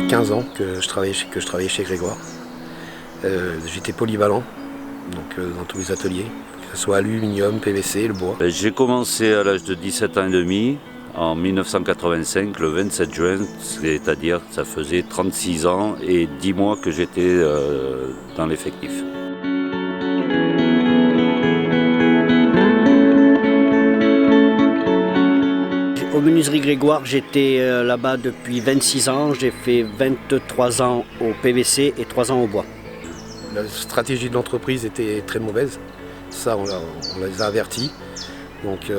15 ans que je travaillais chez Grégoire. J'étais polyvalent, donc dans tous les ateliers, que ce soit aluminium, PVC, le bois. J'ai commencé à l'âge de 17 ans et demi, en 1985, le 27 juin, c'est-à-dire ça faisait 36 ans et 10 mois que j'étais dans l'effectif. Aux menuiseries Grégoire, j'étais là-bas depuis 26 ans, j'ai fait 23 ans au PVC et 3 ans au bois. La stratégie de l'entreprise était très mauvaise, ça on les a avertis. Donc,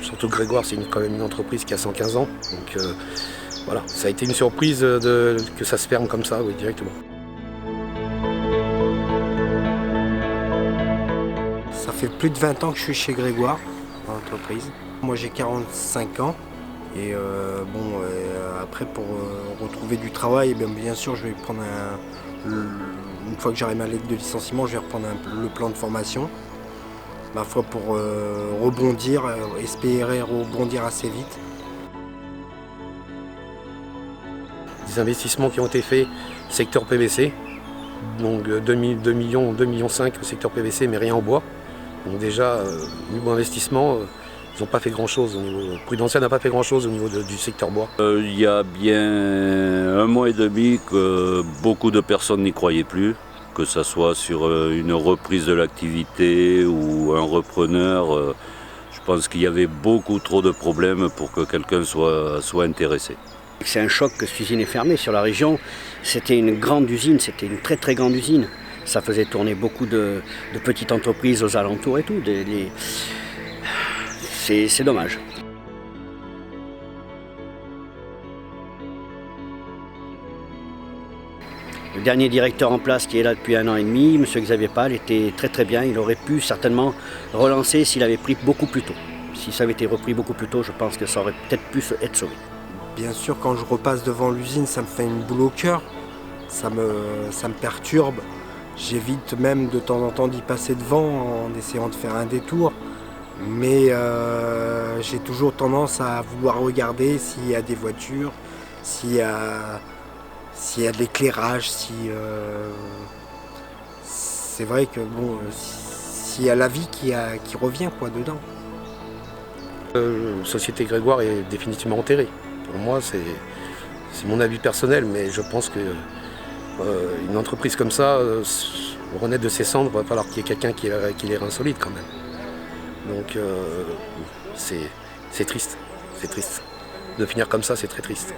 surtout Grégoire, c'est quand même une entreprise qui a 115 ans. Donc voilà, ça a été une surprise que ça se ferme comme ça, oui, directement. Ça fait plus de 20 ans que je suis chez Grégoire, dans l'entreprise. Moi j'ai 45 ans et après pour retrouver du travail, bien sûr je vais prendre une fois que j'aurai ma lettre de licenciement, je vais reprendre le plan de formation. Ma foi pour rebondir, espérer rebondir assez vite. Des investissements qui ont été faits secteur PVC, donc 2 millions, 2,5 millions au secteur PVC, mais rien au bois. Donc déjà, niveau investissement, ils n'ont pas fait grand-chose. Prudential n'a pas fait grand-chose au niveau du secteur bois. Il y a bien 1 mois et demi que beaucoup de personnes n'y croyaient plus, que ce soit sur une reprise de l'activité ou un repreneur. Je pense qu'il y avait beaucoup trop de problèmes pour que quelqu'un soit intéressé. C'est un choc que cette usine est fermée sur la région. C'était une grande usine, c'était une très très grande usine. Ça faisait tourner beaucoup de petites entreprises aux alentours et tout. C'est dommage. Le dernier directeur en place qui est là depuis 1 an et demi, M. Xavier Pal, était très très bien. Il aurait pu certainement relancer s'il avait pris beaucoup plus tôt. Si ça avait été repris beaucoup plus tôt, je pense que ça aurait peut-être pu être sauvé. Bien sûr, quand je repasse devant l'usine, ça me fait une boule au cœur. Ça me perturbe. J'évite même de temps en temps d'y passer devant en essayant de faire un détour. Mais j'ai toujours tendance à vouloir regarder s'il y a des voitures, s'il y a de l'éclairage, c'est vrai que bon, s'il y a la vie qui revient quoi dedans. Société Grégoire est définitivement enterrée. Pour moi, c'est mon avis personnel, mais je pense que une entreprise comme ça, renaître de ses cendres, il va falloir qu'il y ait quelqu'un qui ait les reins solides quand même. Donc c'est triste, de finir comme ça, c'est très triste.